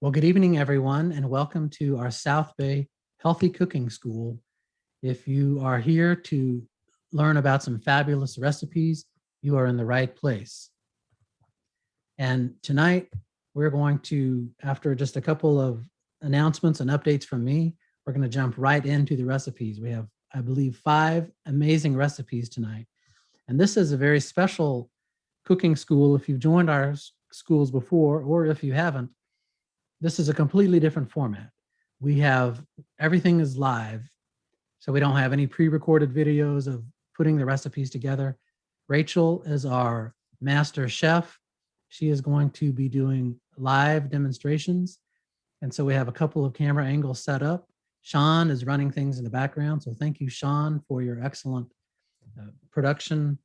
Well, good evening, everyone, and welcome to our South Bay Healthy Cooking School. If you are here to learn about some fabulous recipes, you are in the right place. And tonight, we're going to, after just a couple of announcements and updates from me, we're going to jump right into the recipes. We have, I believe, 5 amazing recipes tonight. And this is a very special cooking school. If you've joined our schools before, or if you haven't, this is a completely different format. We have, everything is live. So we don't have any pre-recorded videos of putting the recipes together. Rachel is our master chef. She is going to be doing live demonstrations. And so we have a couple of camera angles set up. Sean is running things in the background. So thank you, Sean, for your excellent production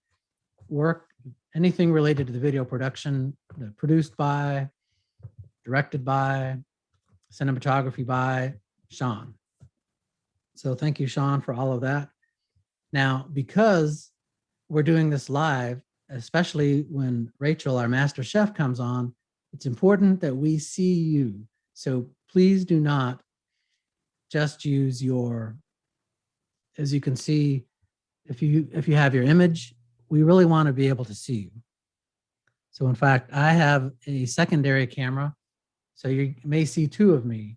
work. Anything related to the video production, produced by, directed by, cinematography by Sean. So thank you, Sean, for all of that. Now, because we're doing this live, especially when Rachel, our master chef, comes on, it's important that we see you. So please do not just use your, as you can see, if you have your image, we really want to be able to see you. So in fact, I have a secondary camera, so you may see 2 of me,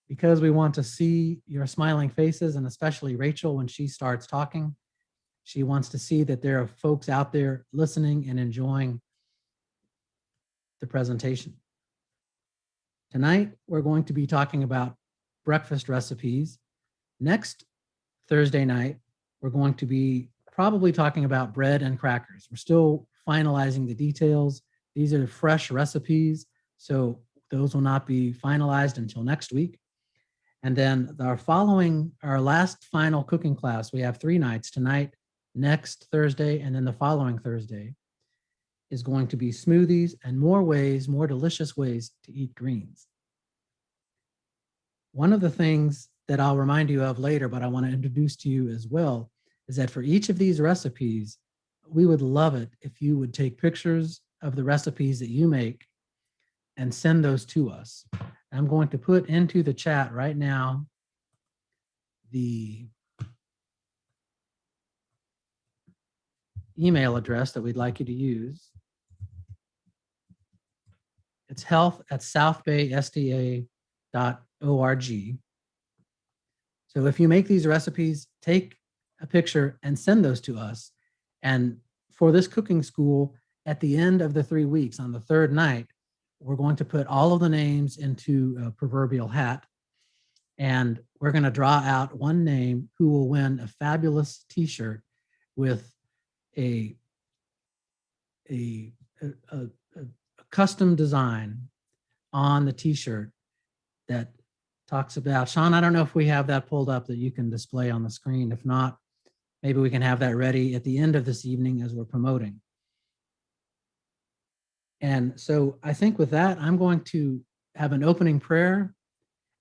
because we want to see your smiling faces, and especially Rachel, when she starts talking, she wants to see that there are folks out there listening and enjoying the presentation. Tonight, we're going to be talking about breakfast recipes. Next Thursday night, we're going to be probably talking about bread and crackers. We're still finalizing the details. These are fresh recipes, so those will not be finalized until next week. And then our last final cooking class, we have 3 nights, tonight, next Thursday, and then the following Thursday, is going to be smoothies and more delicious ways to eat greens. One of the things that I'll remind you of later, but I want to introduce to you as well, is that for each of these recipes, we would love it if you would take pictures of the recipes that you make and send those to us. I'm going to put into the chat right now the email address that we'd like you to use. It's health@southbaysda.org. So if you make these recipes, take a picture and send those to us. And for this cooking school, at the end of the 3 weeks, on the 3rd night, we're going to put all of the names into a proverbial hat, and we're going to draw out one name who will win a fabulous t-shirt with a custom design on the t-shirt that talks about, Sean, I don't know if we have that pulled up that you can display on the screen. If not, maybe we can have that ready at the end of this evening as we're promoting. And so I think with that, I'm going to have an opening prayer,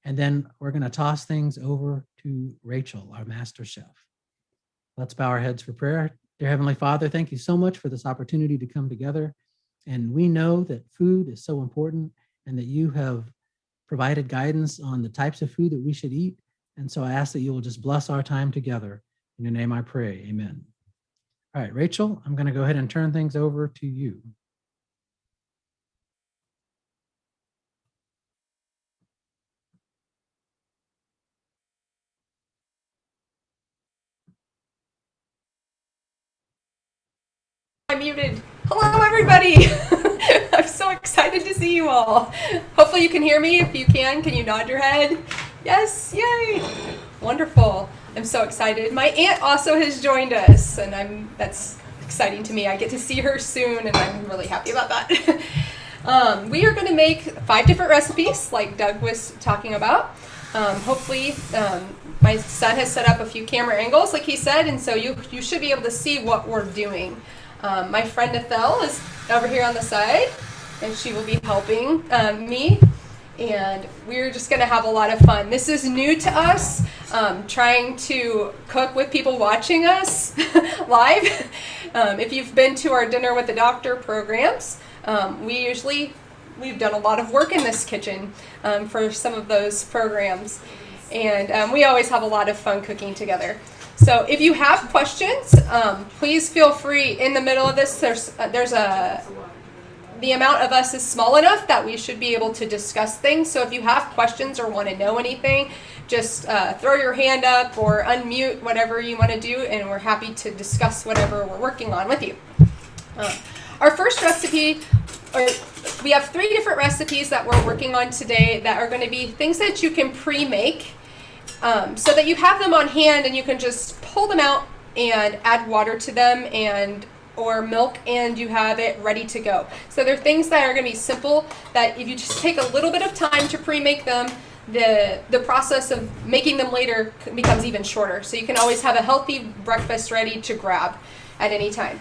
and then we're going to toss things over to Rachel, our master chef. Let's bow our heads for prayer. Dear Heavenly Father, thank you so much for this opportunity to come together. And we know that food is so important, and that you have provided guidance on the types of food that we should eat. And so I ask that you will just bless our time together. In your name I pray, amen. All right, Rachel, I'm going to go ahead and turn things over to you. I'm muted. Hello, everybody. I'm so excited to see you all. Hopefully you can hear me. If you can you nod your head? Yes, yay. Wonderful. I'm so excited. My aunt also has joined us, and that's exciting to me. I get to see her soon, and I'm really happy about that. We are going to make 5 different recipes, like Doug was talking about. Hopefully, my son has set up a few camera angles, like he said, and so you should be able to see what we're doing. My friend Ethel is over here on the side, and she will be helping me, and we're just going to have a lot of fun. This is new to us, trying to cook with people watching us live. If you've been to our Dinner with the Doctor programs, we usually we've done a lot of work in this kitchen for some of those programs. And we always have a lot of fun cooking together. So if you have questions, please feel free. In the middle of this, the amount of us is small enough that we should be able to discuss things. So if you have questions or want to know anything, just throw your hand up or unmute, whatever you want to do, and we're happy to discuss whatever we're working on with you. Our first recipe, we have 3 different recipes that we're working on today that are going to be things that you can pre-make so that you have them on hand and you can just pull them out and add water to them or milk, and you have it ready to go. So they're things that are going to be simple, that if you just take a little bit of time to pre-make them, the process of making them later becomes even shorter. So you can always have a healthy breakfast ready to grab at any time.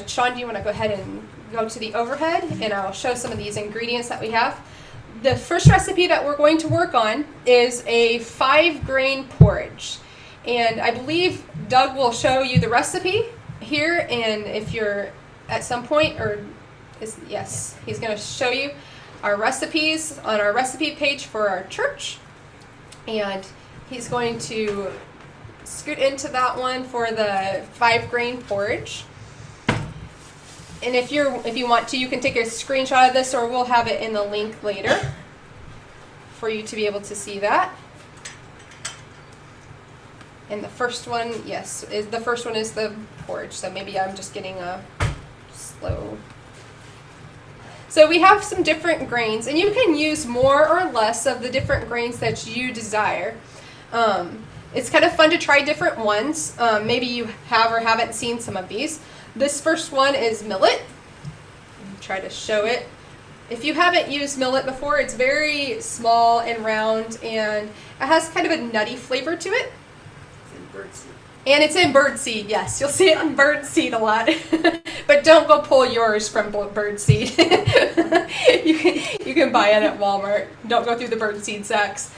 Sean, do you want to go ahead and go to the overhead, and I'll show some of these ingredients that we have. The first recipe that we're going to work on is a 5-grain porridge. And I believe Doug will show you the recipe here, and if you're at some point, yes, he's going to show you our recipes on our recipe page for our church. And he's going to scoot into that one for the 5-grain porridge. And if you want to, you can take a screenshot of this, or we'll have it in the link later for you to be able to see that. And the first one, yes, the first one is the porridge. So maybe I'm just getting a slow. So we have some different grains, and you can use more or less of the different grains that you desire. It's kind of fun to try different ones. Maybe you have or haven't seen some of these. This first one is millet. I'll try to show it. If you haven't used millet before, it's very small and round, and it has kind of a nutty flavor to it. And it's in birdseed, yes. You'll see it in birdseed a lot. But don't go pull yours from birdseed. you can buy it at Walmart. Don't go through the birdseed sacks.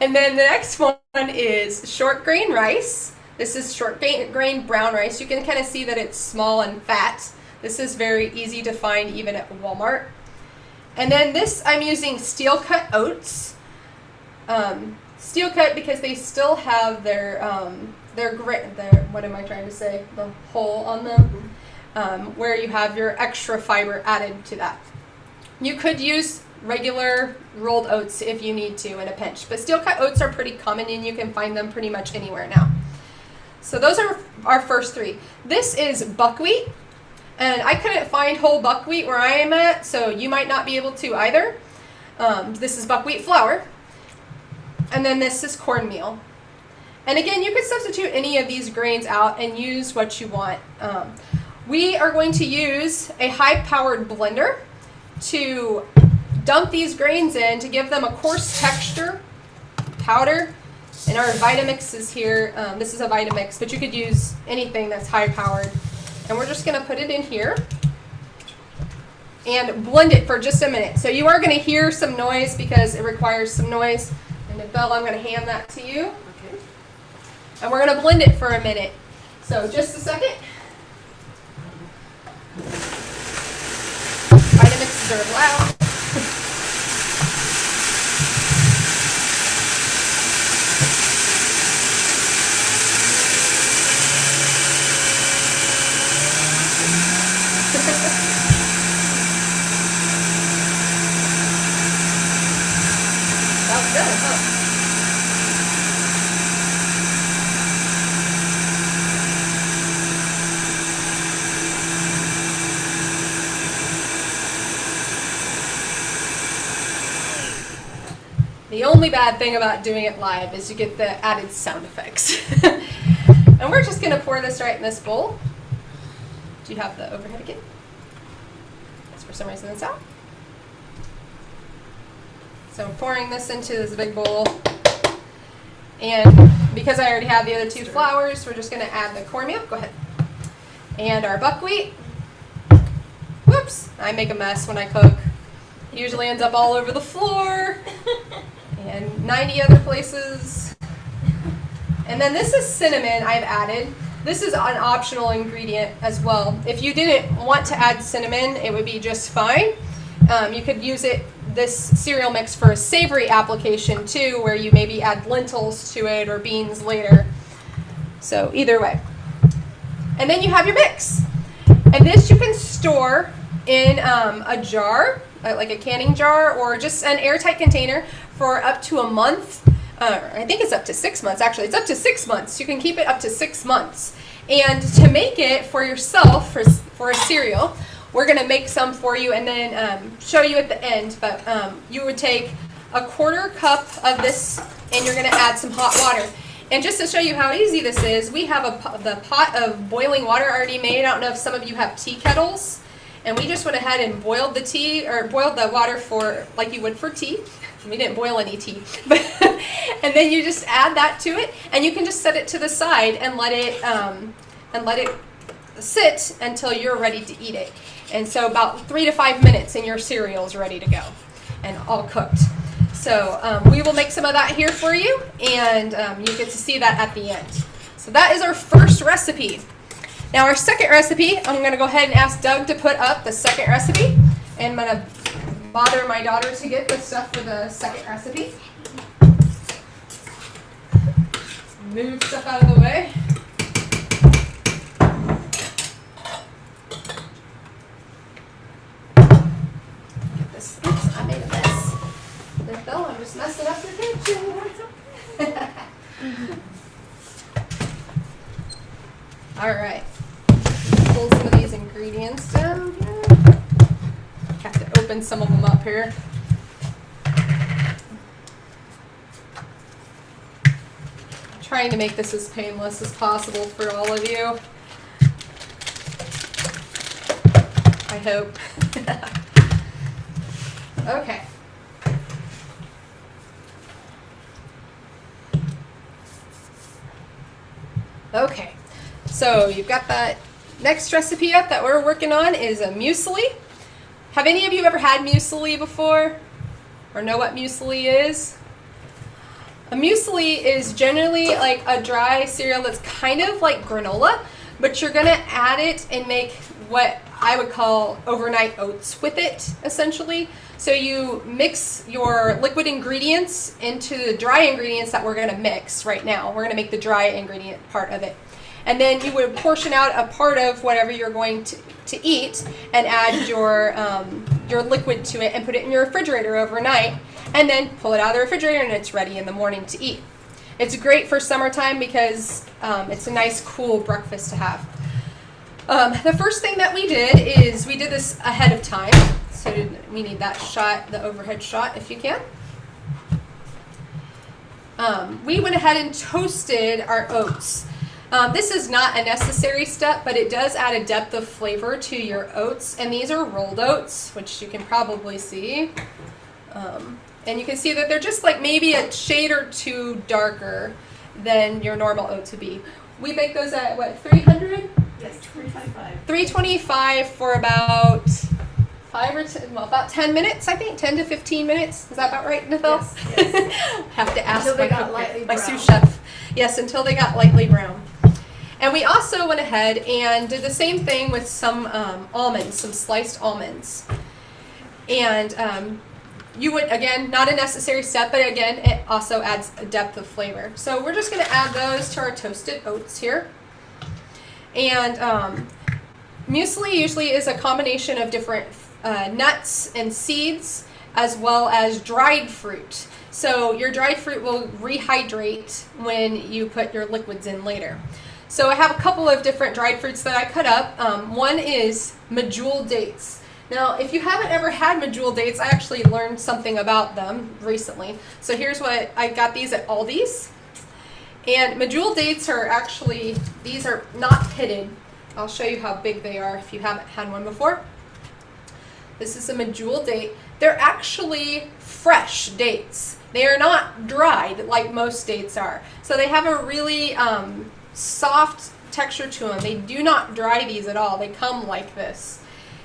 And then the next one is short grain rice. This is short grain brown rice. You can kind of see that it's small and fat. This is very easy to find even at Walmart. And then this, I'm using steel cut oats. Steel cut because they still have their what am I trying to say? The hole on them, where you have your extra fiber added to that. You could use regular rolled oats if you need to in a pinch, but steel cut oats are pretty common and you can find them pretty much anywhere now. So those are our first 3. This is buckwheat, and I couldn't find whole buckwheat where I am at, so you might not be able to either. This is buckwheat flour. And then this is cornmeal. And again, you can substitute any of these grains out and use what you want. We are going to use a high-powered blender to dump these grains in to give them a coarse texture, powder. And our Vitamix is here. This is a Vitamix, but you could use anything that's high-powered. And we're just going to put it in here and blend it for just a minute. So you are going to hear some noise because it requires some noise. And Belle, I'm going to hand that to you. Okay. And we're going to blend it for a minute. So just a second. Vitamixes are loud. That's good, huh? The only bad thing about doing it live is you get the added sound effects. And we're just going to pour this right in this bowl. Do you have the overhead again? Yes, for some reason it's out. So I'm pouring this into this big bowl. And because I already have the other 2 flours, we're just going to add the cornmeal. Go ahead. And our buckwheat. Whoops, I make a mess when I cook. It usually ends up all over the floor and 90 other places. And then this is cinnamon I've added. This is an optional ingredient as well. If you didn't want to add cinnamon, it would be just fine. You could use this cereal mix for a savory application too, where you maybe add lentils to it or beans later. So either way. And then you have your mix. And this you can store in a jar, like a canning jar, or just an airtight container for up to a month. I think it's up to 6 months, actually. It's up to 6 months. You can keep it up to 6 months. And to make it for yourself, for a cereal, we're going to make some for you and then show you at the end. But you would take a 1/4 cup of this, and you're going to add some hot water. And just to show you how easy this is, we have the pot of boiling water already made. I don't know if some of you have tea kettles. And we just went ahead and boiled the tea, or boiled the water for, like you would for tea. We didn't boil any tea. And then you just add that to it, and you can just set it to the side and let it sit until you're ready to eat it. And so about 3 to 5 minutes and your cereal is ready to go and all cooked. So we will make some of that here for you, and you get to see that at the end. So that is our first recipe. Now our second recipe, I'm going to go ahead and ask Doug to put up the second recipe. And I'm going to bother my daughter to get the stuff for the second recipe. Move stuff out of the way. Get this. Oops, I made a mess. Nicole, I'm just messing up your kitchen. All right. Pull some of these ingredients down here. Have to open some of them up here. I'm trying to make this as painless as possible for all of you. I hope. Okay. Okay. So you've got that next recipe up that we're working on is a muesli. Have any of you ever had muesli before? Or know what muesli is? A muesli is generally like a dry cereal that's kind of like granola, but you're going to add it and make what I would call overnight oats with it, essentially. So you mix your liquid ingredients into the dry ingredients that we're going to mix right now. We're going to make the dry ingredient part of it. And then you would portion out a part of whatever you're going to eat and add your liquid to it and put it in your refrigerator overnight, and then pull it out of the refrigerator and it's ready in the morning to eat. It's great for summertime because it's a nice cool breakfast to have. The first thing that we did is we did this ahead of time. So we need that shot, the overhead shot if you can. We went ahead and toasted our oats. This is not a necessary step, but it does add a depth of flavor to your oats. And these are rolled oats, which you can probably see. And you can see that they're just like maybe a shade or two darker than your normal oats would be. We make those at what, 300? Yes, 325. 325 for about 10 minutes, I think, 10 to 15 minutes. Is that about right, Nicole? Yes. Have to ask Until they got lightly my brown. sous chef. Yes, until they got lightly brown. And we also went ahead and did the same thing with some almonds, some sliced almonds. And you would, again, not a necessary step, but again, it also adds a depth of flavor. So we're just going to add those to our toasted oats here. And muesli usually is a combination of different nuts and seeds, as well as dried fruit. So your dried fruit will rehydrate when you put your liquids in later. So I have a couple of different dried fruits that I cut up. One is medjool dates. Now, if you haven't ever had medjool dates, I actually learned something about them recently. So here's what I got these at Aldi's. And medjool dates are actually, these are not pitted. I'll show you how big they are if you haven't had one before. This is a medjool date. They're actually fresh dates. They are not dried like most dates are. So they have a really soft texture to them. They do not dry these at all. They come like this.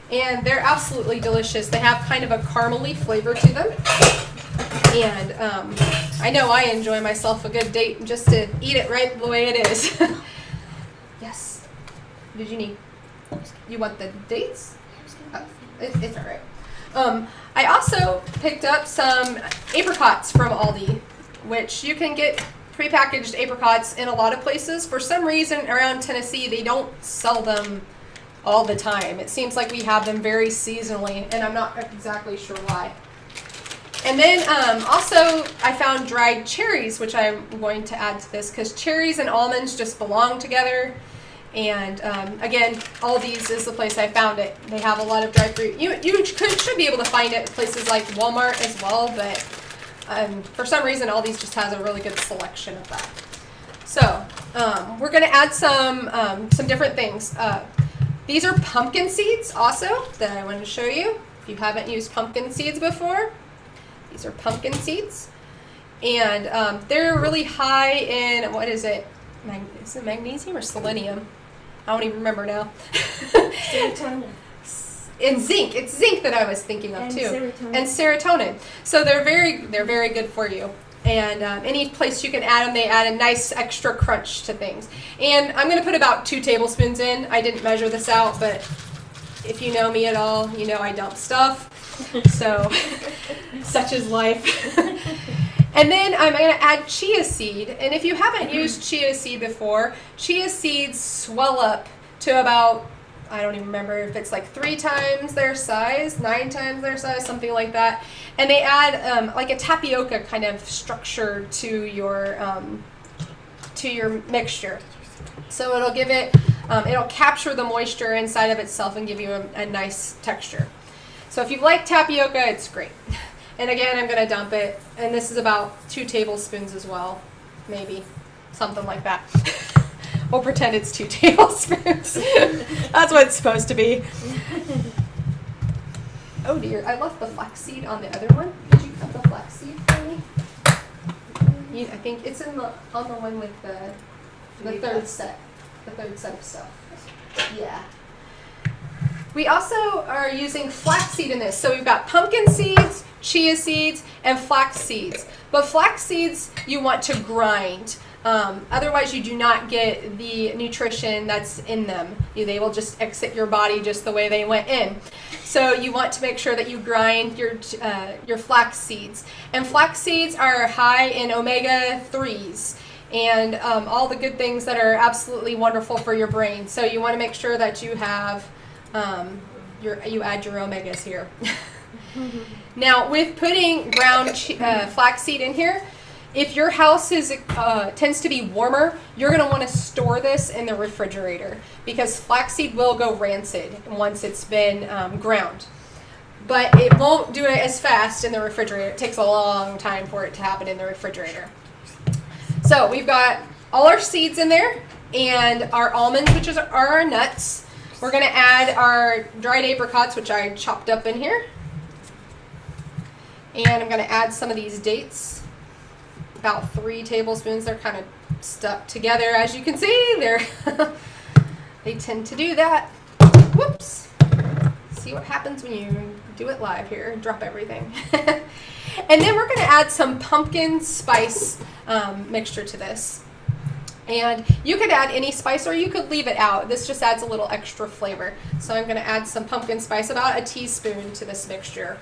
And they're absolutely delicious. They have kind of a caramely flavor to them. And I know I enjoy myself a good date just to eat it right the way it is. Yeah, Yes. What did you need? You want the dates? It's all right. I also picked up some apricots from Aldi, which you can get prepackaged apricots in a lot of places. For some reason around Tennessee, they don't sell them all the time. It seems like we have them very seasonally, and I'm not exactly sure why. And then also I found dried cherries, which I'm going to add to this because cherries and almonds just belong together. And again, Aldi's is the place I found it. They have a lot of dried fruit. You should be able to find it at places like Walmart as well, but for some reason Aldi's just has a really good selection of that. So we're going to add some different things. These are pumpkin seeds also that I wanted to show you. If you haven't used pumpkin seeds before, these are pumpkin seeds. And they're really high in, what is it? Is it magnesium or selenium? I don't even remember now. Serotonin. And zinc. It's zinc that I was thinking of too. Serotonin. And serotonin. So they're very good for you. And any place you can add them, they add a nice extra crunch to things. And I'm going to put about 2 tablespoons in. I didn't measure this out, but if you know me at all, you know I dump stuff. So such is life. And then I'm going to add chia seed. And if you haven't used chia seed before, chia seeds swell up to about, I don't even remember if it's like 3 times their size, 9 times their size, something like that. And they add like a tapioca kind of structure to your mixture. So it'll give it, it'll capture the moisture inside of itself and give you a nice texture. So if you like tapioca, it's great. And again, I'm going to dump it, and this is about 2 tablespoons as well, maybe, something like that. We'll pretend it's 2 tablespoons. That's what it's supposed to be. Oh dear, I left the flaxseed on the other one. Did you cut the flaxseed for me? I think it's on the one with the third set of stuff. Yeah. We also are using flaxseed in this. So we've got pumpkin seeds, chia seeds, and flax seeds. But flax seeds you want to grind. Otherwise you do not get the nutrition that's in them. They will just exit your body just the way they went in. So you want to make sure that you grind your flax seeds. And flax seeds are high in omega-3s and all the good things that are absolutely wonderful for your brain. So you want to make sure that you have you add your omegas here. Now, with putting ground flaxseed in here, if your house tends to be warmer, you're going to want to store this in the refrigerator because flaxseed will go rancid once it's been ground. But it won't do it as fast in the refrigerator. It takes a long time for it to happen in the refrigerator. So we've got all our seeds in there and our almonds, which are our nuts. We're going to add our dried apricots, which I chopped up in here. And I'm going to add some of these dates, about 3 tablespoons. They're kind of stuck together, as you can see. They tend to do that. Whoops. See what happens when you do it live here. Drop everything. And then we're going to add some pumpkin spice mixture to this. And you could add any spice or you could leave it out. This just adds a little extra flavor. So I'm going to add some pumpkin spice, about a teaspoon to this mixture.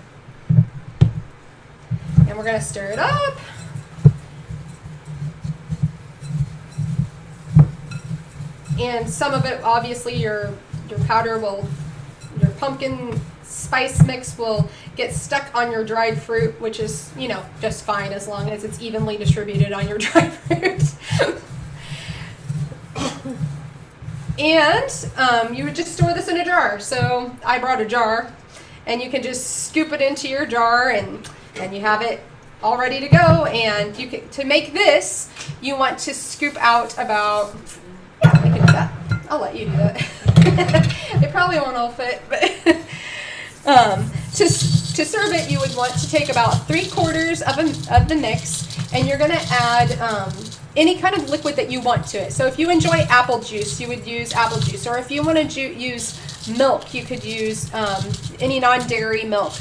And we're going to stir it up. And some of it, obviously, your powder will, your pumpkin spice mix will get stuck on your dried fruit, which is, you know, just fine as long as it's evenly distributed on your dried fruit. And you would just store this in a jar. So I brought a jar, and you can just scoop it into your jar, and you have it all ready to go. And you can, to make this, you want to scoop out about, yeah, I can do that. I'll let you do that. It probably won't all fit, but to serve it, you would want to take about 3/4 of the mix, and you're going to add any kind of liquid that you want to it. So if you enjoy apple juice, you would use apple juice. Or if you want to use milk, you could use any non-dairy milk.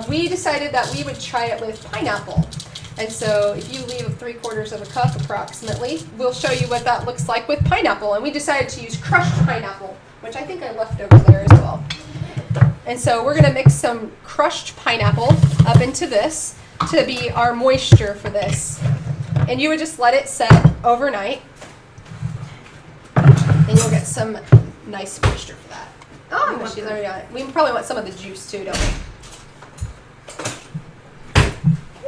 We decided that we would try it with pineapple. And so if you leave 3/4 of a cup approximately, we'll show you what that looks like with pineapple. And we decided to use crushed pineapple, which I think I left over there as well. And so we're going to mix some crushed pineapple up into this to be our moisture for this. And you would just let it set overnight. And you'll get some nice moisture for that. Oh, she's already on it. We probably want some of the juice too, don't we?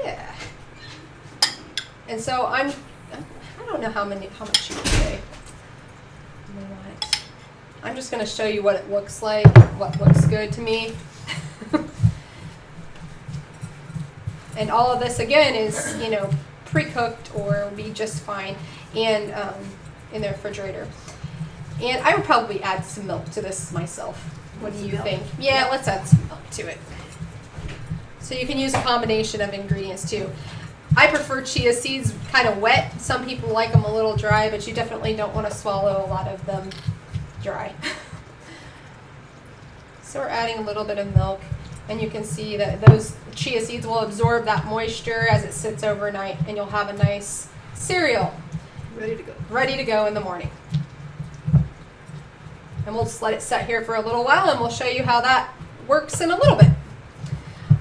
Yeah. And so I don't know how much you would say. I'm just going to show you what it looks like, what looks good to me. And all of this again is, pre-cooked or will be just fine and in the refrigerator. And I would probably add some milk to this myself. What do you think? Yeah, let's add some milk to it. So you can use a combination of ingredients too. I prefer chia seeds kind of wet. Some people like them a little dry, but you definitely don't want to swallow a lot of them dry. So we're adding a little bit of milk, and you can see that those chia seeds will absorb that moisture as it sits overnight, and you'll have a nice cereal ready to go in the morning. And we'll just let it set here for a little while, and we'll show you how that works in a little bit.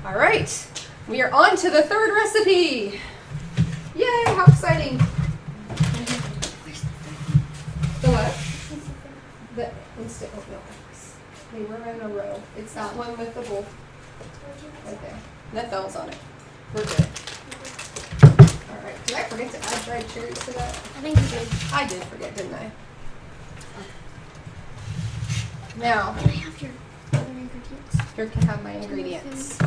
All right, we are on to the third recipe. Yay, how exciting. The what? The instant oatmeal packets. They were in a row. It's that one with the bowl. Right there. That fell's on it. We're good. All right, did I forget to add dried cherries to that? I think you did. I did forget, didn't I? Now, Can I have your other ingredients? here can have my ingredients.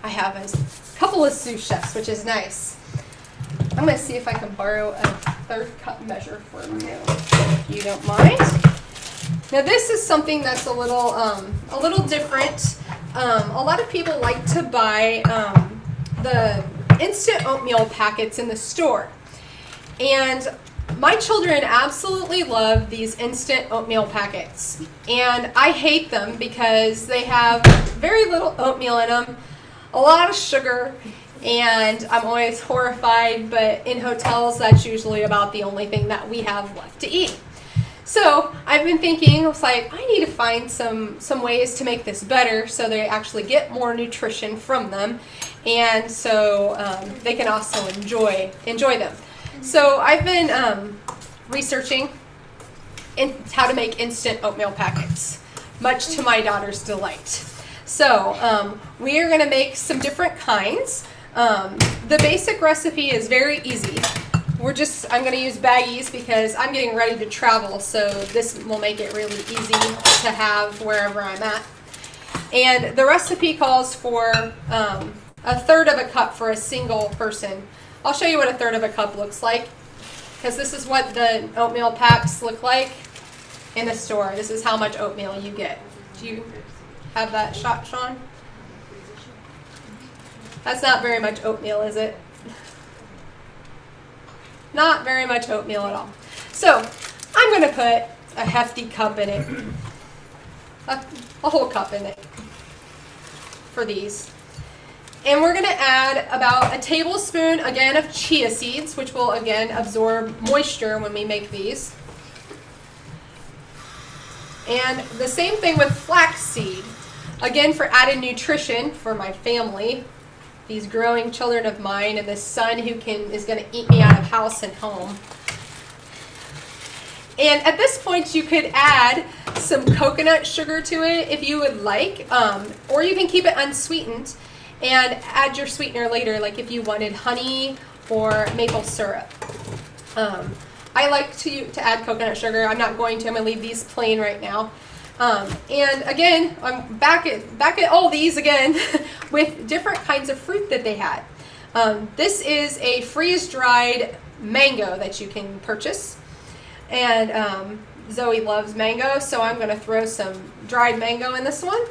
I have a couple of sous chefs, which is nice. I'm going to see if I can borrow a 1/3 cup measure for you, if you don't mind. Now this is something that's a little different. A lot of people like to buy the instant oatmeal packets in the store, and my children absolutely love these instant oatmeal packets, and I hate them because they have very little oatmeal in them, a lot of sugar, and I'm always horrified, but in hotels that's usually about the only thing that we have left to eat. So I've been thinking, I was like, I need to find some ways to make this better so they actually get more nutrition from them, and so they can also enjoy them. So I've been researching how to make instant oatmeal packets, much to my daughter's delight. So we are going to make some different kinds. The basic recipe is very easy. I'm going to use baggies because I'm getting ready to travel, so this will make it really easy to have wherever I'm at. And the recipe calls for 1/3 of a cup for a single person. I'll show you what 1/3 of a cup looks like, because this is what the oatmeal packs look like in the store. This is how much oatmeal you get. Do you have that shot, Sean? That's not very much oatmeal, is it? Not very much oatmeal at all. So I'm going to put a hefty cup in it, a whole cup in it for these. And we're going to add about a tablespoon, again, of chia seeds, which will, again, absorb moisture when we make these. And the same thing with flaxseed, again, for added nutrition for my family, these growing children of mine, and this son who is going to eat me out of house and home. And at this point, you could add some coconut sugar to it if you would like, or you can keep it unsweetened and add your sweetener later, like if you wanted honey or maple syrup. I like to add coconut sugar. I'm not going to. I'm going to leave these plain right now. And again, I'm back at all these again with different kinds of fruit that they had. This is a freeze-dried mango that you can purchase. And Zoe loves mango, so I'm going to throw some dried mango in this one.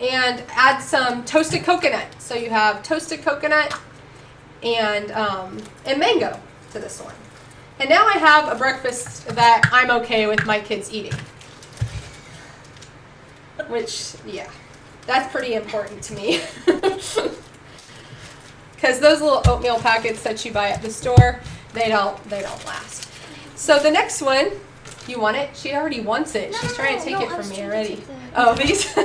And add some toasted coconut. So you have toasted coconut and mango to this one. And now I have a breakfast that I'm okay with my kids eating. Which, yeah, that's pretty important to me. because those little oatmeal packets that you buy at the store, they don't last. So the next one, you want it? She already wants it. She's trying to take it from me already. Oh, these?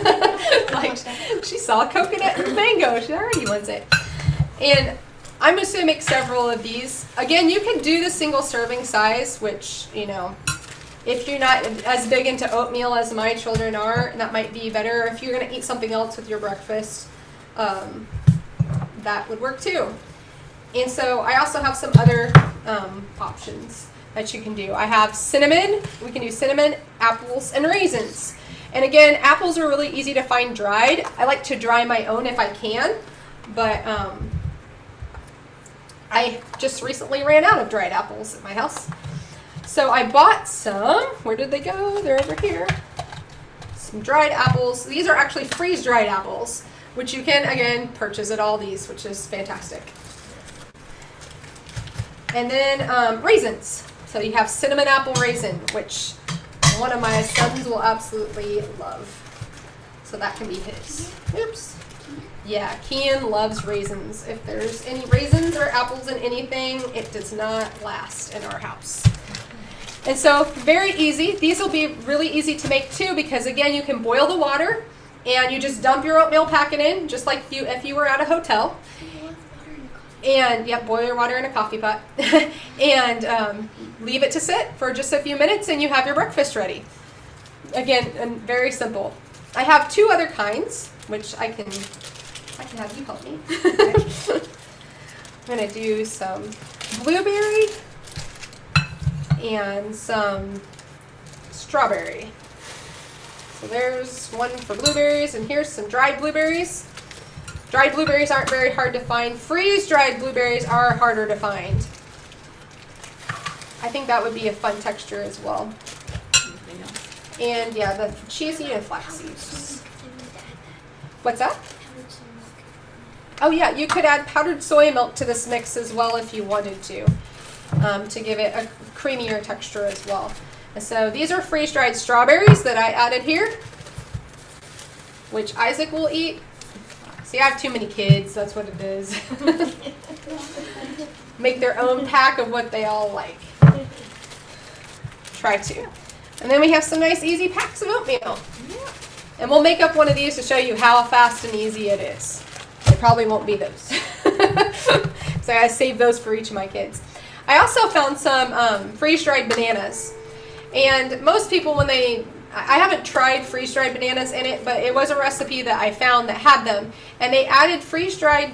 Like, she saw coconut and mango. She already wants it. And I'm just going to make several of these. Again, you can do the single serving size, which, you know, if you're not as big into oatmeal as my children are, that might be better. If you're going to eat something else with your breakfast, that would work too. And so I also have some other options that you can do. I have cinnamon. We can do cinnamon, apples, and raisins. And again, apples are really easy to find dried. I like to dry my own if I can, but I just recently ran out of dried apples at my house. So I bought some. Where did they go? They're over here. Some dried apples. These are actually freeze-dried apples, which you can, again, purchase at Aldi's, which is fantastic. And then raisins. So you have cinnamon apple raisin, which one of my sons will absolutely love. So that can be his. Oops. Yeah, Kian loves raisins. If there's any raisins or apples in anything, it does not last in our house. And so, very easy. These will be really easy to make too, because again, you can boil the water and you just dump your oatmeal packet in, just like if you were at a hotel. And yep, boil your water in a coffee pot and leave it to sit for just a few minutes and you have your breakfast ready. Again, and very simple. I have two other kinds, which I can have you help me. I'm going to do some blueberry and some strawberry. So there's one for blueberries, and here's some dried blueberries. Dried blueberries aren't very hard to find. Freeze-dried blueberries are harder to find. I think that would be a fun texture as well. And yeah, the chia seed and flax seeds. What's that? Oh yeah, you could add powdered soy milk to this mix as well if you wanted to give it a creamier texture as well. And so these are freeze-dried strawberries that I added here, which Isaac will eat. See, I have too many kids, that's what it is. Make their own pack of what they all like. Try to. And then we have some nice easy packs of oatmeal. And we'll make up one of these to show you how fast and easy it is. It probably won't be those. So I saved those for each of my kids. I also found some freeze-dried bananas. And most people, when I haven't tried freeze-dried bananas in it, but it was a recipe that I found that had them. And they added freeze-dried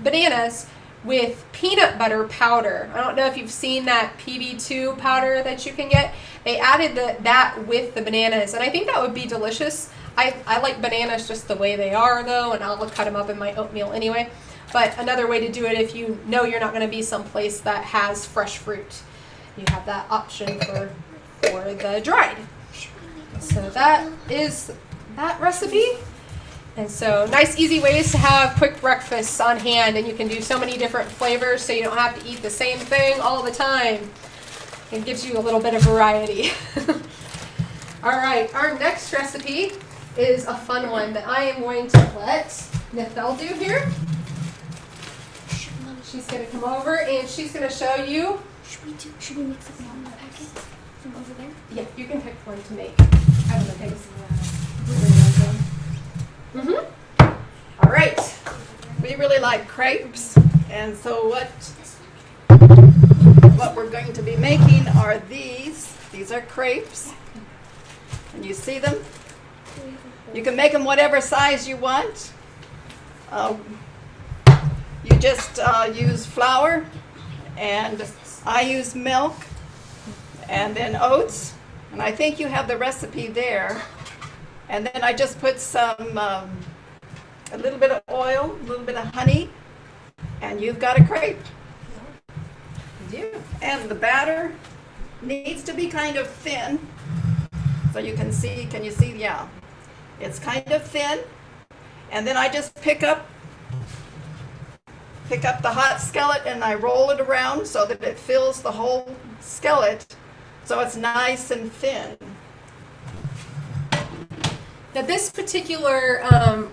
bananas with peanut butter powder. I don't know if you've seen that PB2 powder that you can get. They added that with the bananas, and I think that would be delicious. I like bananas just the way they are, though, and I'll cut them up in my oatmeal anyway. But another way to do it, if you know you're not going to be someplace that has fresh fruit, you have that option for the dried. So that is that recipe. And so nice, easy ways to have quick breakfasts on hand, and you can do so many different flavors so you don't have to eat the same thing all the time. It gives you a little bit of variety. All right, our next recipe is a fun one that I am going to let Nithel do here. She's going to come over and she's going to show you. Should we mix up one packet from over there? Yeah, you can pick one to make. I don't know, take All right. We really like crepes, and so what we're going to be making are these. These are crepes. And you see them? You can make them whatever size you want. You just use flour, and I use milk, and then oats, and I think you have the recipe there. And then I just put some, a little bit of oil, a little bit of honey, and you've got a crepe. And the batter needs to be kind of thin, so you can see, can you see? Yeah, it's kind of thin. And then I just pick up the hot skillet and I roll it around so that it fills the whole skillet, so it's nice and thin. Now this particular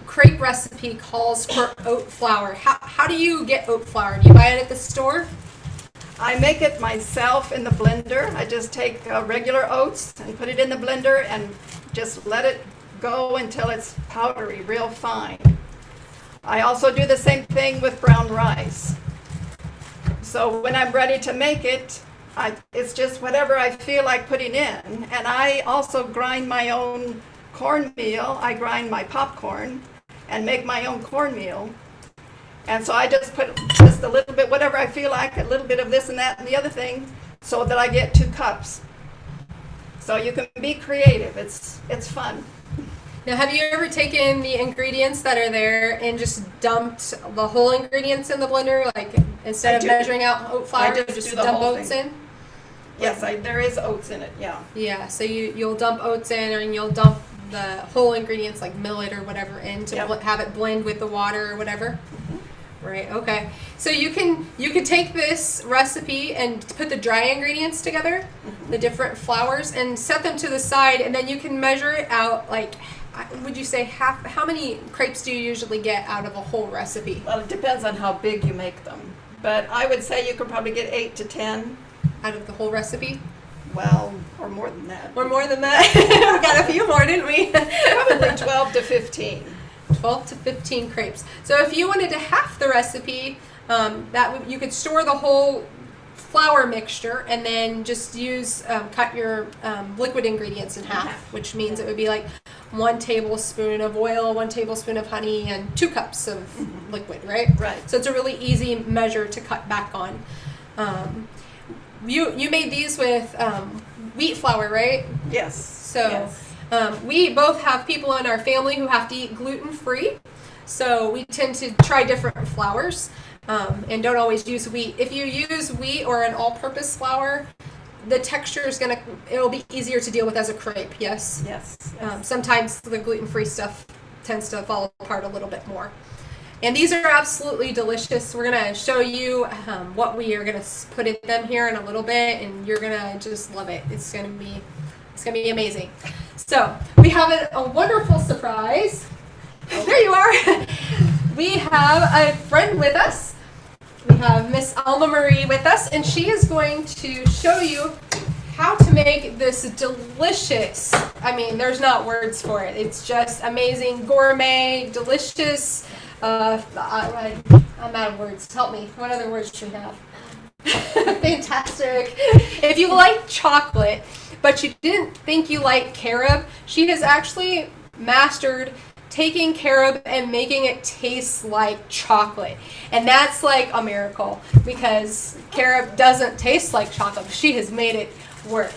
crepe recipe calls for oat flour. How do you get oat flour? Do you buy it at the store? I make it myself in the blender. I just take regular oats and put it in the blender and just let it go until it's powdery, real fine. I also do the same thing with brown rice. So when I'm ready to make it, it's just whatever I feel like putting in. And I also grind my own cornmeal. I grind my popcorn and make my own cornmeal. And so I just put just a little bit, whatever I feel like, a little bit of this and that and the other thing, so that I get 2 cups. So you can be creative. It's fun. Now, have you ever taken the ingredients that are there and just dumped the whole ingredients in the blender? Like, instead of measuring out oat flour, you just dump oats in? Yes, there is oats in it, yeah. Yeah, so you'll dump oats in, and you'll dump the whole ingredients, like millet or whatever, in to have it blend with the water or whatever. Right. Okay. So you can take this recipe and put the dry ingredients together, the different flours, and set them to the side, and then you can measure it out. Like, would you say how many crepes do you usually get out of a whole recipe? Well, it depends on how big you make them, but I would say you could probably get 8 to 10 out of the whole recipe. Well, or more than that. Or more than that. We got a few more, didn't we? Probably 12 to 15. 12 to 15 crepes. So if you wanted to half the recipe, you could store the whole flour mixture and then just cut your liquid ingredients in half, which means it would be like 1 tablespoon of oil, 1 tablespoon of honey, and 2 cups of liquid, right? Right. So it's a really easy measure to cut back on. You made these with wheat flour, right? Yes. So. Yes. We both have people in our family who have to eat gluten-free, so we tend to try different flours and don't always use wheat. If you use wheat or an all-purpose flour, the texture is it'll be easier to deal with as a crepe, yes? Yes. Sometimes the gluten-free stuff tends to fall apart a little bit more. And these are absolutely delicious. We're going to show you what we are going to put in them here in a little bit, and you're going to just love it. It's going to be amazing. So we have a wonderful surprise. There you are. We have a friend with us. We have Miss Alma Marie with us, and she is going to show you how to make this delicious, I mean, there's not words for it. It's just amazing, gourmet, delicious. I'm out of words. Help me. What other words do we have? Fantastic. If you like chocolate, but you didn't think you liked carob, she has actually mastered taking carob and making it taste like chocolate. And that's like a miracle, because carob doesn't taste like chocolate. She has made it work.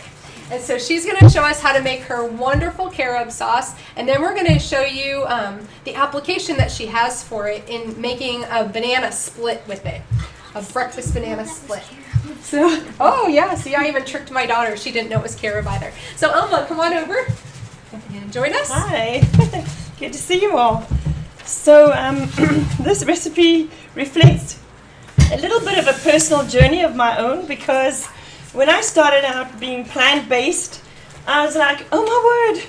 And so she's going to show us how to make her wonderful carob sauce, and then we're going to show you the application that she has for it in making a banana split with it, a breakfast banana split. So, oh yeah, see, I even tricked my daughter. She didn't know it was carob either. So Alma, come on over and join us. Hi, good to see you all. So this recipe reflects a little bit of a personal journey of my own, because when I started out being plant-based, I was like, oh my word,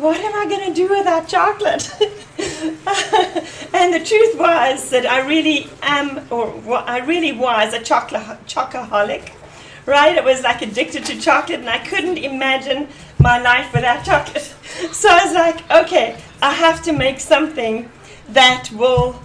what am I going to do without chocolate? And the truth was that I really was a chocoholic, right? I was like addicted to chocolate, and I couldn't imagine my life without chocolate. So I was like, okay, I have to make something that will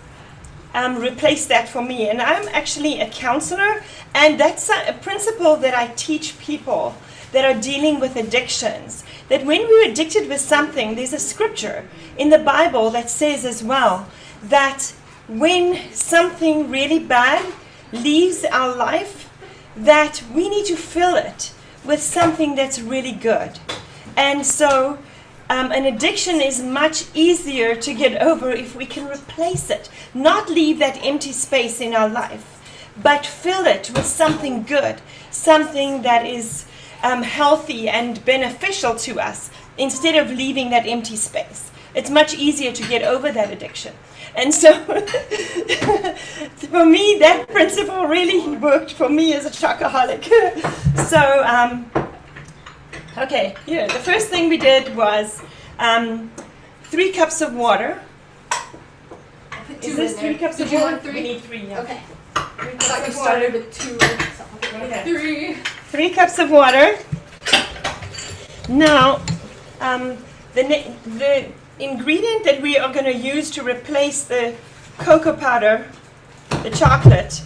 replace that for me. And I'm actually a counselor, and that's a principle that I teach people that are dealing with addictions, that when we're addicted with something, there's a scripture in the Bible that says as well that when something really bad leaves our life, that we need to fill it with something that's really good. And so an addiction is much easier to get over if we can replace it, not leave that empty space in our life, but fill it with something good, something that is healthy and beneficial to us, instead of leaving that empty space. It's much easier to get over that addiction. And so for me, that principle really worked for me as a chocoholic. So Okay, here, the first thing we did was 3 cups of water. Is this 3 cups Did of you water? want 3? We need 3, yeah. Okay. 3 I cups thought you of started water. with 2. Okay. 3. 3 cups of water. Now, the ingredient that we are going to use to replace the cocoa powder, the chocolate,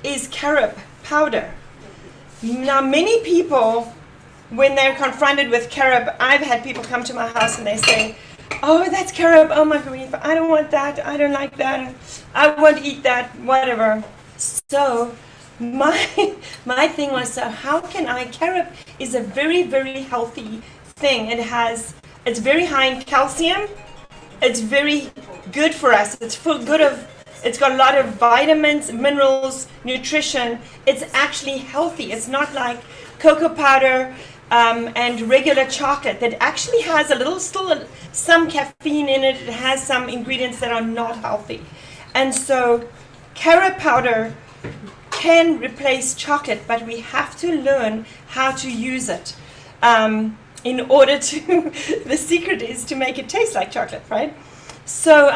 is carob powder. Now, many people, when they're confronted with carob, I've had people come to my house and they say, oh, that's carob, oh my grief, I don't want that, I don't like that, I won't eat that, whatever. So, my thing was, so how can carob is a very, very healthy thing. It's very high in calcium, it's very good for us, it's got a lot of vitamins, minerals, nutrition. It's actually healthy. It's not like cocoa powder and regular chocolate that actually has still some caffeine in it. It has some ingredients that are not healthy. And so carob powder can replace chocolate, but we have to learn how to use it in order to, the secret is to make it taste like chocolate, right? So,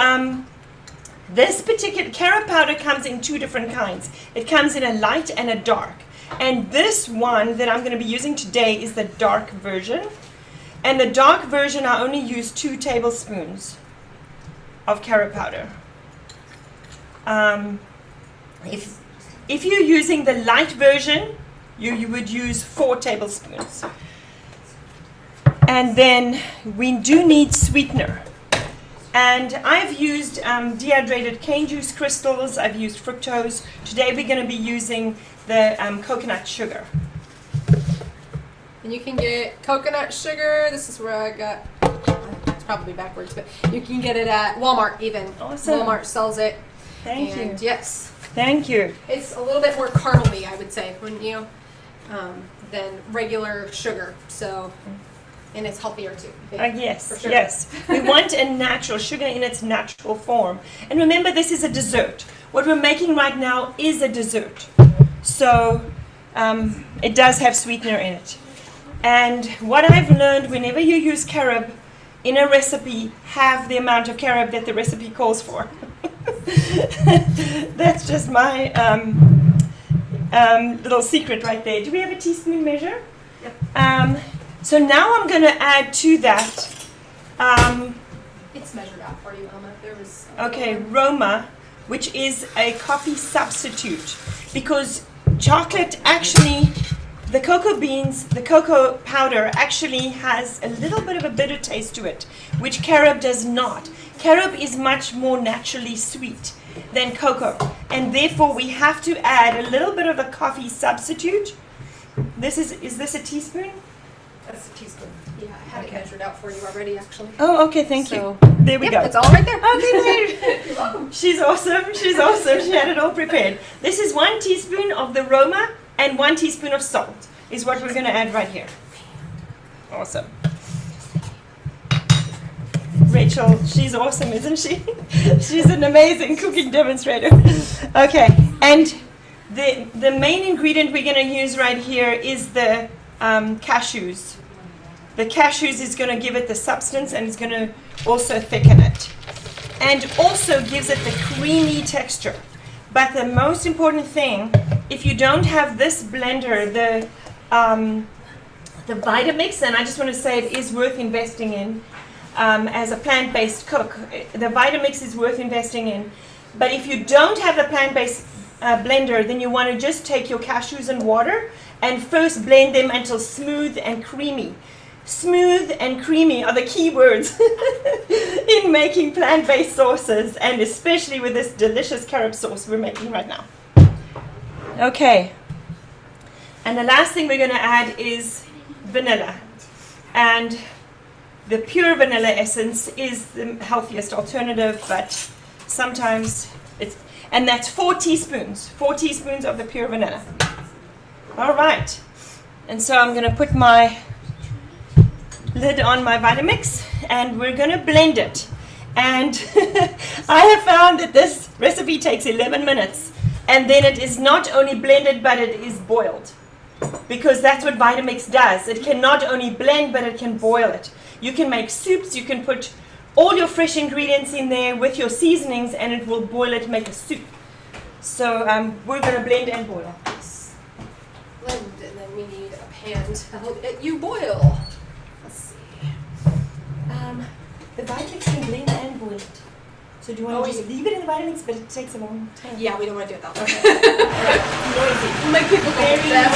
this particular carob powder comes in 2 different kinds. It comes in a light and a dark. And this one that I'm going to be using today is the dark version. And the dark version, I only use 2 tablespoons of carob powder. If you're using the light version, you would use 4 tablespoons. And then we do need sweetener. And I've used dehydrated cane juice crystals. I've used fructose. Today we're going to be using the coconut sugar. And you can get coconut sugar. This is where I got, it's probably backwards, but you can get it at Walmart even. Awesome. Walmart sells it. Thank you. Yes. Thank you. It's a little bit more caramely, I would say, than regular sugar. So, and it's healthier too. Yes, sure. yes. We want a natural sugar in its natural form. And remember, this is a dessert. What we're making right now is a dessert. So it does have sweetener in it. And what I've learned, whenever you use carob in a recipe, have the amount of carob that the recipe calls for. That's just my little secret right there. Do we have a teaspoon measure? Yep. So now I'm going to add to that. It's measured out for you, Elma. There was. Okay, Roma, which is a coffee substitute, because chocolate actually, the cocoa beans, the cocoa powder actually has a little bit of a bitter taste to it, which carob does not. Carob is much more naturally sweet than cocoa, and therefore we have to add a little bit of a coffee substitute. Is this a teaspoon? That's a teaspoon. Yeah, I had it measured out for you already, actually. Oh, okay, thank you. There we go. It's all right there. Okay, You're welcome. She's awesome. She's awesome. She had it all prepared. This is 1 teaspoon of the Roma and 1 teaspoon of salt is what we're going to add right here. Awesome. Rachel, she's awesome, isn't she? She's an amazing cooking demonstrator. Okay, and the main ingredient we're going to use right here is the cashews. The cashews is going to give it the substance, and it's going to also thicken it. And also gives it the creamy texture. But the most important thing, if you don't have this blender, the Vitamix, and I just want to say it is worth investing in as a plant-based cook. The Vitamix is worth investing in. But if you don't have the plant-based blender, then you want to just take your cashews and water and first blend them until smooth and creamy. Smooth and creamy are the key words in making plant-based sauces, and especially with this delicious carob sauce we're making right now. Okay, and the last thing we're going to add is vanilla. And the pure vanilla essence is the healthiest alternative, but sometimes and that's 4 teaspoons. 4 teaspoons of the pure vanilla. All right, and so I'm going to put my lid on my Vitamix, and we're going to blend it. And I have found that this recipe takes 11 minutes, and then it is not only blended, but it is boiled. because that's what Vitamix does. It can not only blend, but it can boil it. You can make soups, you can put all your fresh ingredients in there with your seasonings, and it will boil it, make a soup. So we're going to blend and boil. Blend, and then we need a pan to help you boil. Let's see. The Vitamix can blend and boil it. So do you want to just leave it in the Vitamix, but it takes a long time? Yeah, we don't want to do it that way. Noisy. My people go Very that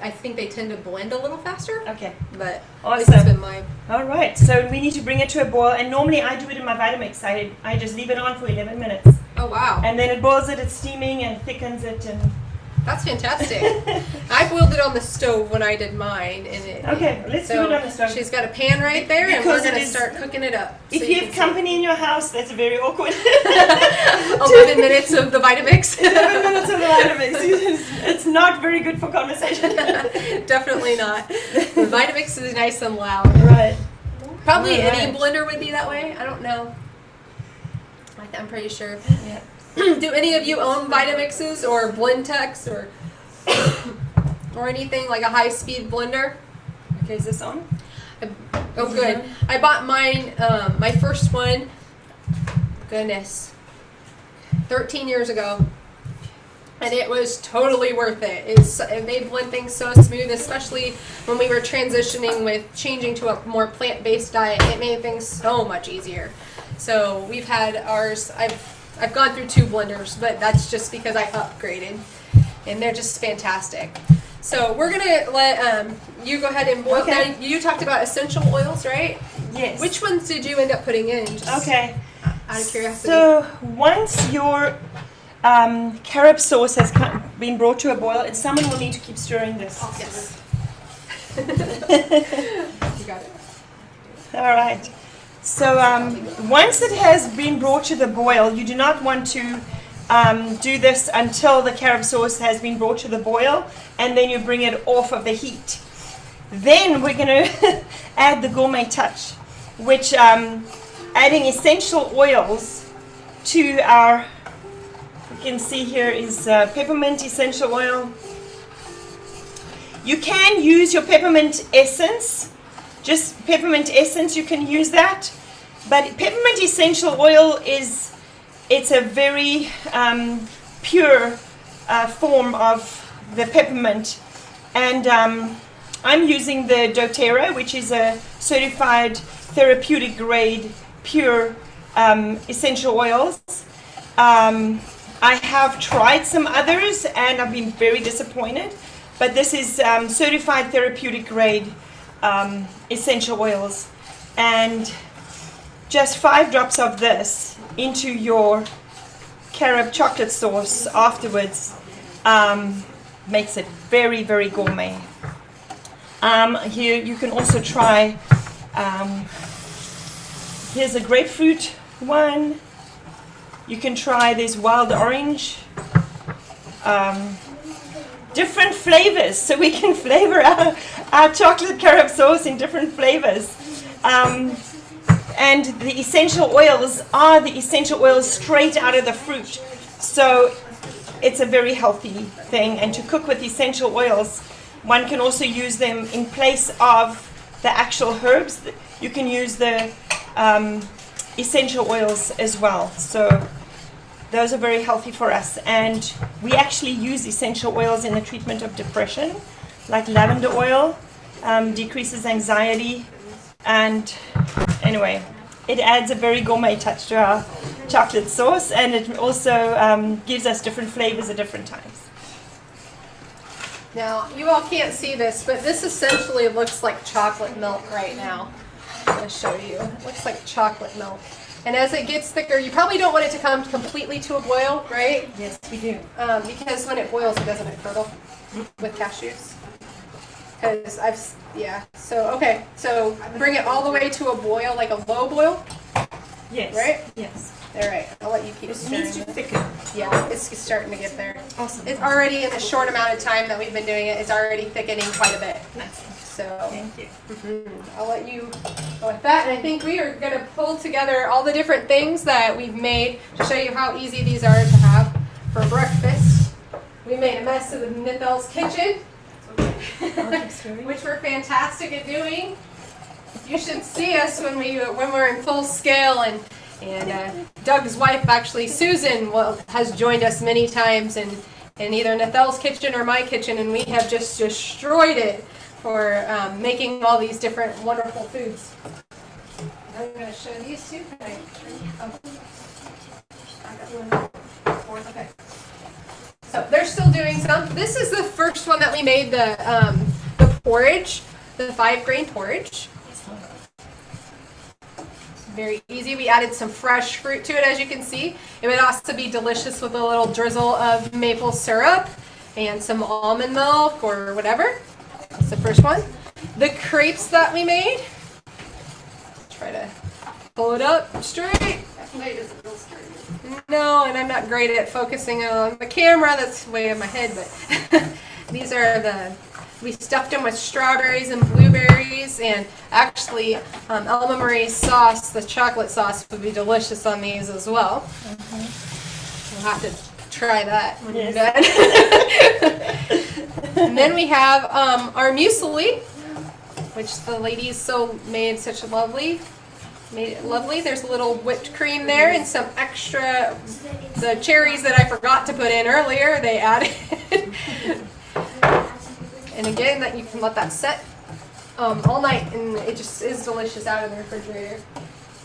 I think they tend to blend a little faster. Okay. But Awesome. it's been my All right. So we need to bring it to a boil, and normally I do it in my Vitamix. I just leave it on for 11 minutes, oh wow, and then it boils it. It's steaming and thickens it, and that's fantastic. I boiled it on the stove when I did mine, and it. okay. Let's do it on the stove. She's got a pan right there, and Because we're it gonna is- start cooking it up. If so you can have see. company in your house, that's very awkward. 11 minutes of the Vitamix. 11 minutes of the Vitamix. It's not very good for conversation. Definitely not. The Vitamix is nice and loud. Right. Probably All any right. blender would be that way. I don't know. I'm pretty sure. Yeah. Do any of you own Vitamixes or Blendtex or or anything like a high-speed blender? Okay, is this on? Oh, good. I bought mine, my first one, goodness, 13 years ago. And it was totally worth it. It made blend things so smooth, especially when we were transitioning with changing to a more plant-based diet. It made things so much easier. So we've had ours. I've gone through 2 blenders, but that's just because I upgraded, and they're just fantastic. So we're gonna let you go ahead and boil. Okay. Now you talked about essential oils, right? Yes. Which ones did you end up putting in? Just Okay. out of curiosity. So once your carob sauce has been brought to a boil, and someone will need to keep stirring this. Yes. You got it. All right. So once it has been brought to the boil, you do not want to do this until the carob sauce has been brought to the boil, and then you bring it off of the heat. Then we're going to add the gourmet touch, which adding essential oils to our, you can see here is peppermint essential oil. You can use your peppermint essence, just peppermint essence, you can use that. But peppermint essential oil it's a very pure form of the peppermint. And I'm using the doTERRA, which is a certified therapeutic grade pure essential oils. I have tried some others and I've been very disappointed, but this is certified therapeutic grade essential oils. And just 5 drops of this into your carob chocolate sauce afterwards makes it very, very gourmet. Here you can also try, here's a grapefruit one. You can try this wild orange. Different flavors, so we can flavor our chocolate carob sauce in different flavors. And the essential oils are the essential oils straight out of the fruit. So it's a very healthy thing. And to cook with essential oils, one can also use them in place of the actual herbs. You can use the essential oils as well. So those are very healthy for us. And we actually use essential oils in the treatment of depression, like lavender oil. decreases anxiety, and anyway, it adds a very gourmet touch to our chocolate sauce, and it also gives us different flavors at different times. Now, you all can't see this, but this essentially looks like chocolate milk right now. I'm going to show you. It looks like chocolate milk. And as it gets thicker, you probably don't want it to come completely to a boil, right? Yes, we do. Because when it boils, it doesn't curdle with cashews. Because so bring it all the way to a boil, like a low boil, Yes. right? Yes. All right, I'll let you keep It stirring needs to it. thicken. Yeah, it's starting to get there. Awesome. It's already, in the short amount of time that we've been doing it, it's already thickening quite a bit. Nice. So Thank you. I'll let you go with that. And I think we are going to pull together all the different things that we've made to show you how easy these are to have for breakfast. We made a mess of the Nithel's kitchen, which we're fantastic at doing. You should see us when we're in full scale. And Doug's wife, actually, Susan, has joined us many times in either Nithel's kitchen or my kitchen, and we have just destroyed it for making all these different wonderful foods. I'm going to show these two. Okay. So they're still doing some. This is the first one that we made, the porridge, the 5-grain porridge. Very easy. We added some fresh fruit to it, as you can see. It would also be delicious with a little drizzle of maple syrup and some almond milk or whatever. That's the first one. The crepes that we made. Try to pull it up straight. No, and I'm not great at focusing on the camera. That's way in my head, but these are we stuffed them with strawberries and blueberries, and actually Elma Marie's sauce, the chocolate sauce, would be delicious on these as well. We'll have to try that when you're done. And then we have our muesli, which the ladies made such a made it lovely. There's a little whipped cream there and some extra, the cherries that I forgot to put in earlier, they added. And again, that you can let that set all night, and it just is delicious out of the refrigerator.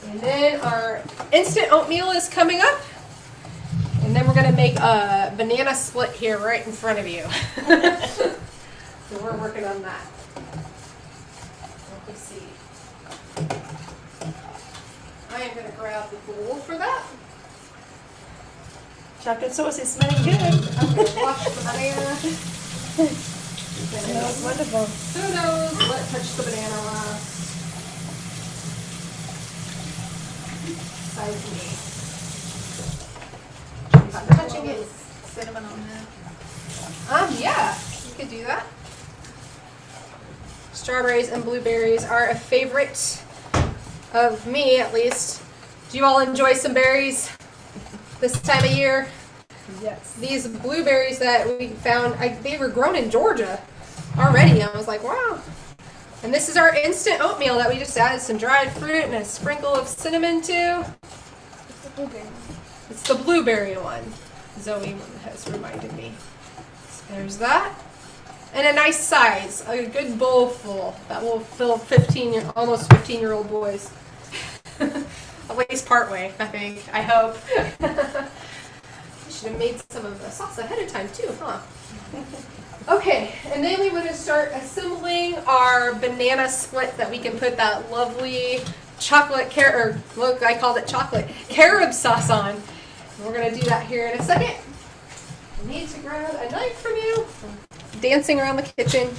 And then our instant oatmeal is coming up. And then we're going to make a banana split here right in front of you. So we're working on that. Let me see. I am going to grab the bowl for that. Chocolate sauce is smelling good. I'm going to wash the banana. It smells wonderful. Who knows what touched the banana last? Besides me. I'm touching it. Cinnamon on that. Yeah, you could do that. Strawberries and blueberries are a favorite of me, at least. Do you all enjoy some berries this time of year? Yes. These blueberries that we found, they were grown in Georgia already. I was like, wow. And this is our instant oatmeal that we just added some dried fruit and a sprinkle of cinnamon to. It's the blueberry. It's the blueberry one. Zoe has reminded me. So there's that. And a nice size, a good bowl full that will fill almost 15-year-old boys. At least partway, I think. I hope. Should have made some of the sauce ahead of time too, huh? Okay, and then we want to start assembling our banana split that we can put that lovely chocolate look, I called it chocolate carob sauce on. And we're going to do that here in a second. I need to grab a knife from you. Dancing around the kitchen.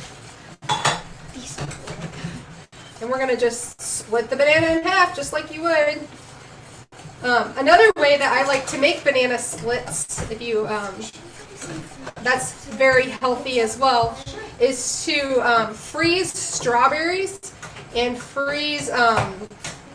And we're going to just split the banana in half just like you would. Another way that I like to make banana splits, that's very healthy as well, is to freeze strawberries and freeze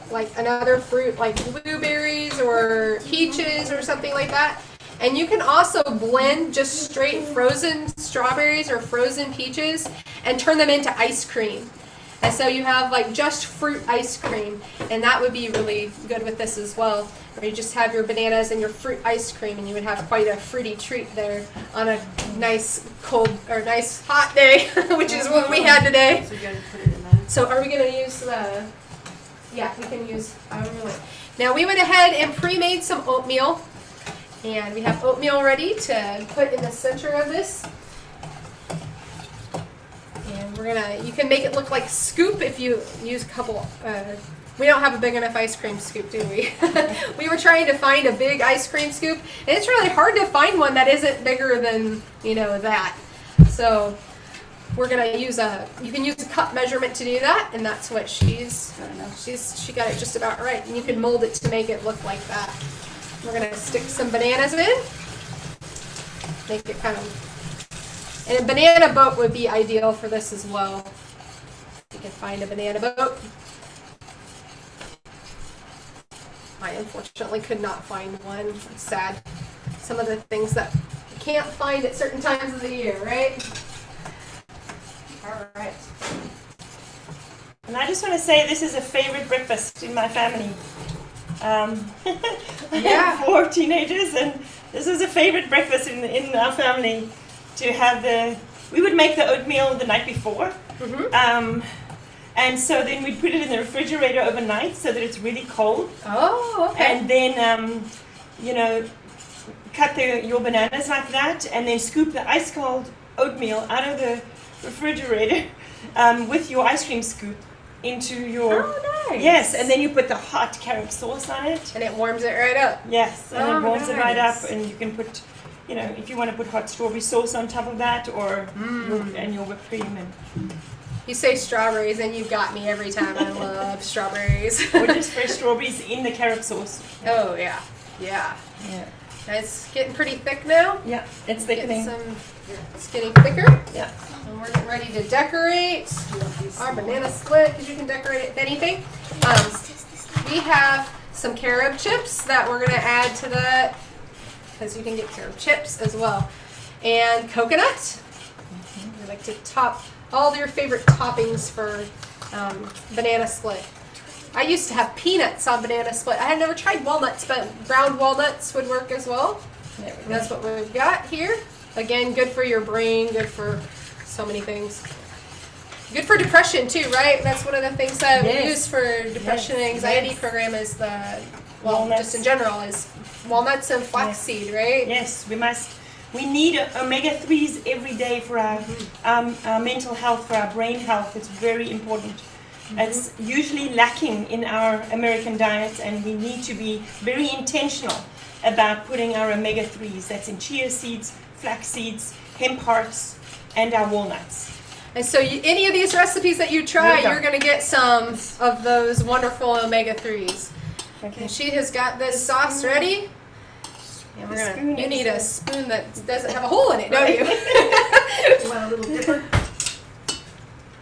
like another fruit like blueberries or peaches or something like that. And you can also blend just straight frozen strawberries or frozen peaches and turn them into ice cream. And so you have like just fruit ice cream, and that would be really good with this as well. or you just have your bananas and your fruit ice cream, and you would have quite a fruity treat there on a nice cold or nice hot day, which is what we had today. So you gotta put it in there. So are we going to use the, yeah, we can use, now we went ahead and pre-made some oatmeal, and we have oatmeal ready to put in the center of this. And we're gonna, you can make it look like scoop if you use a couple, we don't have a big enough ice cream scoop, do we? We were trying to find a big ice cream scoop, and it's really hard to find one that isn't bigger than, you know, that. So we're gonna use you can use a cup measurement to do that, and that's what she got it just about right. And you can mold it to make it look like that. We're gonna stick some bananas in, make it kind of, and a banana boat would be ideal for this as well. You can find a banana boat. I unfortunately could not find one. It's sad. Some of the things that you can't find at certain times of the year, right? All right. And I just want to say this is a favorite breakfast in my family. I have 4 teenagers, and this is a favorite breakfast in our family to have we would make the oatmeal the night before. Mm-hmm. And so then we'd put it in the refrigerator overnight so that it's really cold. Oh, okay. And then, you know, cut your bananas like that, and then scoop the ice cold oatmeal out of the refrigerator with your ice cream scoop into your... Oh, nice. Yes, and then you put the hot carrot sauce on it. And it warms it right up. Yes, and Oh, it warms it right up, nice. and you can put, you know, if you want to put hot strawberry sauce on top of that, or your whipped cream, and You say strawberries, and you got me every time. I love strawberries. or just fresh strawberries in the carrot sauce. Oh, yeah. Yeah. Yeah, It's getting pretty thick now. yeah, it's Getting thickening. it's getting thicker. Yeah. And we're getting ready to decorate our banana split, because you can decorate it with anything. We have some carob chips that we're going to add to that, because you can get carob chips as well. And coconut. We like to top all your favorite toppings for banana split. I used to have peanuts on banana split. I had never tried walnuts, but ground walnuts would work as well. There we And go. that's what we've got here. Again, good for your brain, good for so many things. Good for depression too, right? That's one of the things that we Yes. use for depression and anxiety Yes. program is Walnuts. just in general, is walnuts and flaxseed, right? Yes, we need omega-3s every day for our mental health, for our brain health. It's very important. It's usually lacking in our American diet, and we need to be very intentional about putting our omega-3s. That's in chia seeds, flax seeds, hemp hearts, and our walnuts. And so any of these recipes that you try, There you go. you're going to get some of those wonderful omega-3s. Okay. And she has got this sauce ready. And we're spoon gonna, you is need a there. spoon that doesn't have a hole in it, don't you? You want a little dipper?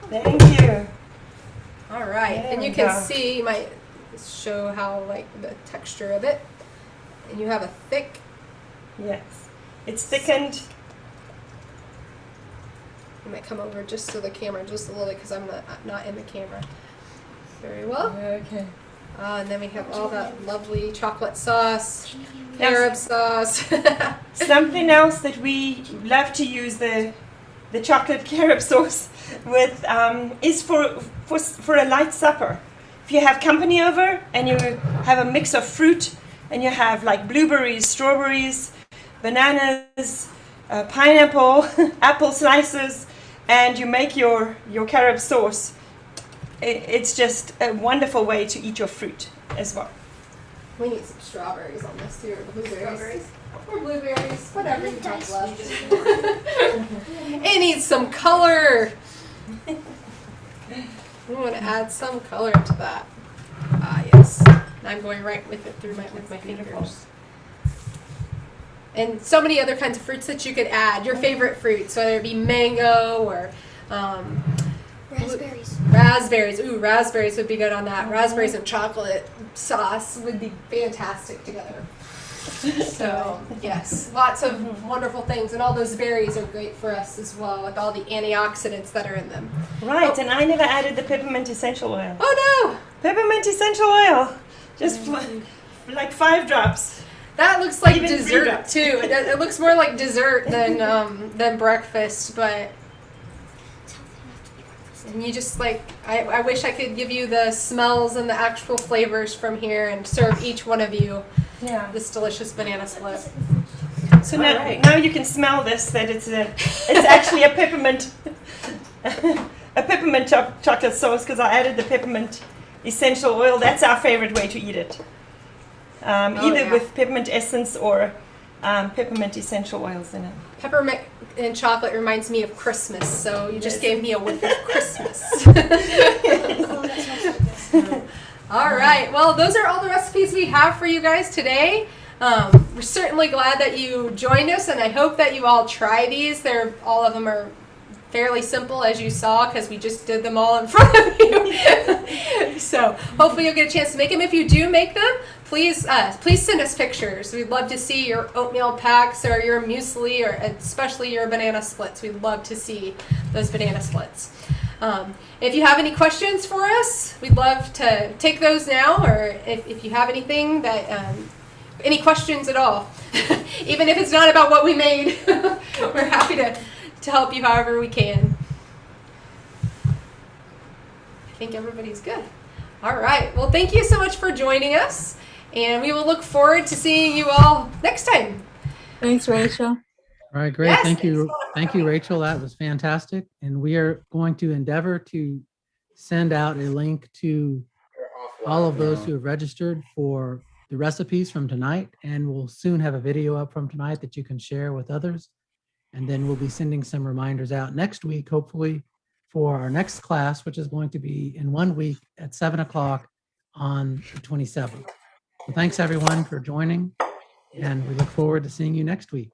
Thank you. All right, There and you we can go. see, you might show how, like, the texture of it. And you have a thick, Yes. It's thickened. you might come over just to the camera just a little bit, because I'm not in the camera. Very well. Okay. And then we have all that lovely chocolate sauce, Yes. carob sauce. Something else that we love to use the chocolate carob sauce with is for a light supper. If you have company over and you have a mix of fruit, and you have like blueberries, strawberries, bananas, pineapple, apple slices, and you make your carob sauce, it's just a wonderful way to eat your fruit as well. We need some strawberries on this too, or blueberries. Or blueberries, whatever you have left. It needs some color. We want to add some color to that. Ah, yes. And I'm going right with it with my fingers. And so many other kinds of fruits that you could add. Your favorite fruits, whether it be mango or Raspberries. raspberries. Ooh, raspberries would be good on that. Raspberries and chocolate sauce would be fantastic together. So, yes, lots of wonderful things. And all those berries are great for us as well, with all the antioxidants that are in them. Right, and I never added the peppermint essential oil. Oh, no! Peppermint essential oil. Just like 5 drops. That looks like Even 3 dessert drops. too. It looks more like dessert than breakfast, but. And you just like, I wish I could give you the smells and the actual flavors from here and serve each one of you Yeah. this delicious banana split. So All now, right. now you can smell this, that it's actually a peppermint, chocolate sauce, because I added the peppermint essential oil. That's our favorite way to eat it. Either yeah. with peppermint essence or peppermint essential oils in it. Peppermint and chocolate reminds me of Christmas, so you just gave me a whiff of Christmas. All right, well, those are all the recipes we have for you guys today. We're certainly glad that you joined us, and I hope that you all try these. All of them are fairly simple, as you saw, because we just did them all in front of you. So hopefully you'll get a chance to make them. If you do make them, please send us pictures. We'd love to see your oatmeal packs or your muesli, or especially your banana splits. We'd love to see those banana splits. If you have any questions for us, we'd love to take those now, or if you have anything that any questions at all, even if it's not about what we made, we're happy to help you however we can. I think everybody's good. All right. Well, thank you so much for joining us, and we will look forward to seeing you all next time. Thanks, Rachel. All right, great. Yes, Thank you. thanks. Thank you, Rachel. That was fantastic. And we are going to endeavor to send out a link to all of those who have registered for the recipes from tonight. And we'll soon have a video up from tonight that you can share with others. And then we'll be sending some reminders out next week, hopefully, for our next class, which is going to be in 1 week at 7 o'clock on the 27th. So thanks, everyone, for joining. And we look forward to seeing you next week.